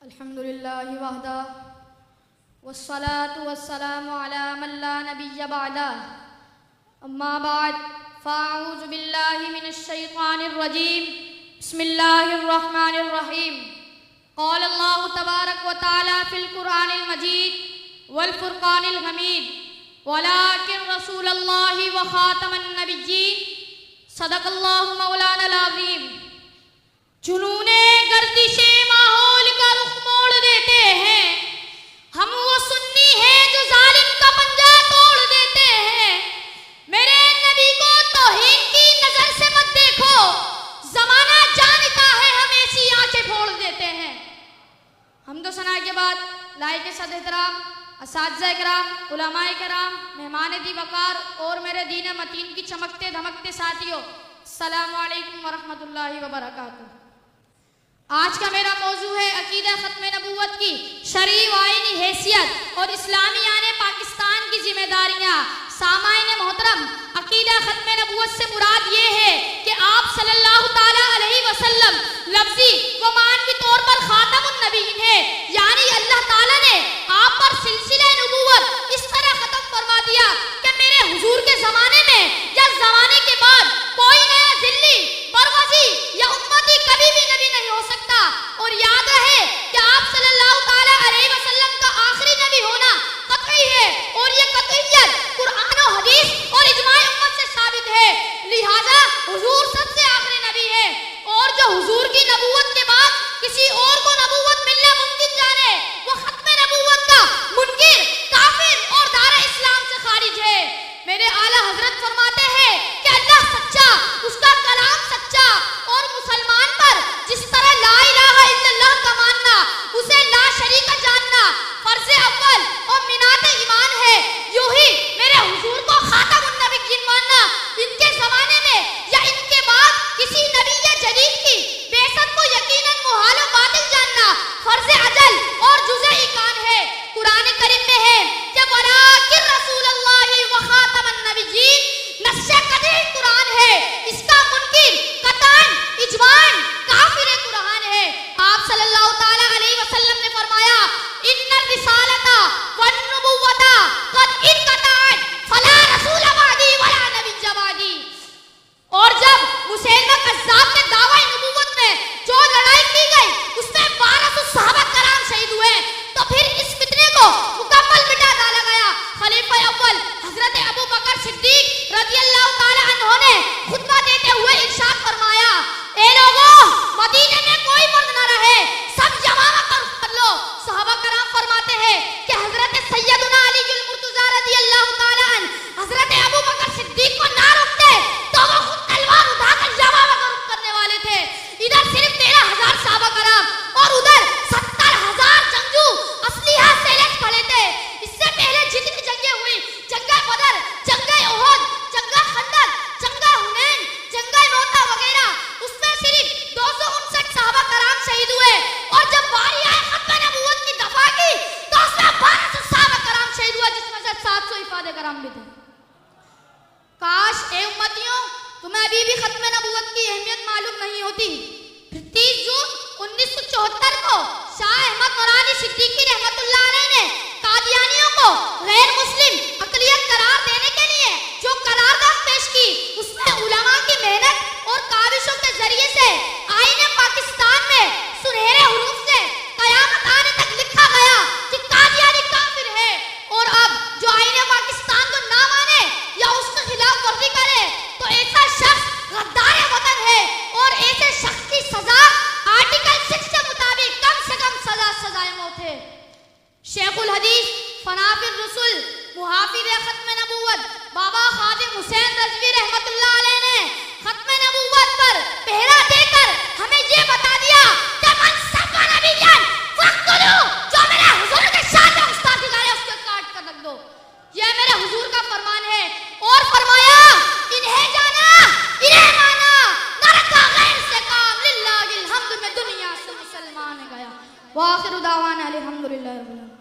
अल्हम्दुलिल्लाहि वहदा वस्सलातु वस्सलामु अला मन ला नबिय्य बअदा अम्मा बाद फ़अऊज़ु बिल्लाहि मिनश शैतानिर रजीम बिस्मिल्लाहिर रहमानिर रहीम क़ाल अल्लाहु तबारक व तआला फ़िल क़ुरआनिल मजीद वल फ़ुरक़ानिल हमीद वलाकिन रसूलल्लाहि व ख़ातमन नबिय्यीन सदक़ल्लाहु मौलानाल अज़ीम। जुनूने गर्दिशे माहौल का रुख मोड़ देते हैं, हम वो सुन्नी हैं जो जालिम का पंजा तोड़ देते हैं। मेरे नबी को तौहीन की नजर से मत देखो, जमाना जानता है हम ऐसी आंखें फोड़ देते हैं। हम तो सना के बाद लायक सद एहतराम असातिज़ा किराम, उलमाए किराम, मेहमान दी वकार और मेरे दीन मतीन की चमकते धमकते साथियों, अस्सलामु अलैकुम व रहमतुल्लाहि व बरकातुहू। आज का मेरा मौजू है अकीदा खत्म नबूवत की शरई व आईनी हैसियत और इस्लामी आने पाकिस्तान की जिम्मेदारियां। सामाईन मोहतरम, अकीदा खत्म नबूवत से मुराद ये है कि आप सल्लल्लाहु ताला अलैहि वसल्लम लफ्जी व मानवी तौर पर खातमुन नबीयीन है, यानी अल्लाह ताला ने आप पर सिलसिला नबूवत इस तरह खत्म फरमा दिया कि मेरे हुजूर के जमाने में या जमाने के बाद कोई नया जिल्ली परवजी या उम्मती कभी भी नबी नहीं हो सकता। और याद रहे कि आप सल्लल्लाहु ताला अलैहि वसल्लम का आखिरी नबी होना कतई है और ये कतईयत कुरान और हदीस और इजमाए उम्मत से साबित है। लिहाजा हुजूर सबसे आखिरी नबी है और जो हुजूर की नबूवत के बाद किसी और को नबूवत मिलना मुमकिन जाने, वो खत्म नबूवत का मुनकिर, काफिर और दारा इस्लाम से खारिज है। मेरे आला हजरत फरमाते हैं कि अल्लाह सच्चा, उसका कलाम सच्चा और मुसलमान पर जिस तरह ला इलाहा इल्लल्लाह का मानना, उसे ला शरीका जानना फर्ज अव्वल और मिनात ईमान है, यूं ही मेरे हुजूर को खातमुन नबिय्यीन मानना इनके जमाने में या इनके बाद किसी नबी या जदीद की बेशक को यकीनन मुहाल व बातिल जानना फर्ज अजल और जुज़े ईकान है। कुरान करीम में है कि वलाकिन रसूलुल्लाहि व खातमन नबिय्यीन, नस्से कदे कुरान है, इसका मुनकिर कतन इजमान काफिर कुरान है। आप सल्लल्लाहु ताला अलैहि वसल्लम ने फरमाया इन्ना रिसालता वन नबुव्वता कद इनकतअत फला रसूल बादी वला नबिय्य बादी। और जब मुसैलमा कज़्ज़ाब के दावा नबुव्वत में जो लड़ाई की गई उसमें 1200 सहाबा कराम शहीद हुए, तो फिर इस फितने को मुकम्मल मिटा डाला गया। खलीफा अव्वल हजरत अबू बकर सिद्दीक रज़ियल्लाहु ताला अन्हु ने खुतबा देते हुए इरशाद फरमाया, ए लोगों, मदीने में कोई मर्द न रहे, सब यमामा का रुख कर लो। सहाबा कराम फरमाते हैं कि हजरत सैयदुना अली जुल मुर्तज़ा रज़ियल्लाहु ताला अन्हु हजरत अबू बकर सिद्दीक को ना रोकते तो वो खुद तलवार उठाकर यमामा का रुख करने वाले थे। इधर सिर्फ 13,000 सहाबा कराम और उधर 70,000 जंगजू असलिहा से लैस खड़े थे। इससे पहले जितनी जंगें हुई, जंगा बदर, जंगा उहद, जंगा खंदक, जंगा हुनैन, जंगा मौता वगैरह, उसमें सिर्फ 259 सहाबा कराम शहीद हुए। और जब बारी आए खत्म नबूवत की दफा की तो उसमें 1200 सहाबा कराम शहीद हुआ, जिसमें से 700 हिफाज़े कराम भी थे। काश ए उम्मतियों, तुम्हें अभी भी खत्म नबूवत की अहमियत मालूम नहीं होती। 30 जून 1974 को शाह अहमद नूरानी सिद्दीकी रहमतुल्लाह अलैह ने कादियानियों को गैर मुस्लिम अक़लियत करार देने के लिए जो करारदाद पेश की, उसमें उलमा की मेहनत और काविशों के जरिए से आईने पाकिस्तान में सुनहरे हुरूफ से कयामत आने तक लिखा गया कि कादियानी काफिर है। और अब जो आईने पाकिस्तान को ना माने या उसके खिलाफ वर्जी करे तो ऐसा शख्स गद्दार वतन है और ऐसे शख्स की सजा आर्टिकल 6 के मुताबिक कम से कम सजाए मौत है। शेखुल हदीस फनाफिर रसूल मुहाफिज़ खत्म नबूवत बाबा खादिम हुसैन रज़वी रहमतुल्लाह अलैह ने खत्म नबूवत पर पहरा देकर हमें ये बता दिया कि मन सब्बा नबिय्यन फक़्तुलू, जो मेरे हुजूर के साथ उस्तादी करे उसको काट कर रख दो। ये मेरे हुजूर का फरमान है। और फरमाया इन्हें जाना, इन्हें माना, न रखा गैर से काम, लिल्लाहिल हम्द में दुनिया से मुसलमान गया। वाखिरु दावाना अल्हम्दुलिल्लाहि रब्बिल आलमीन।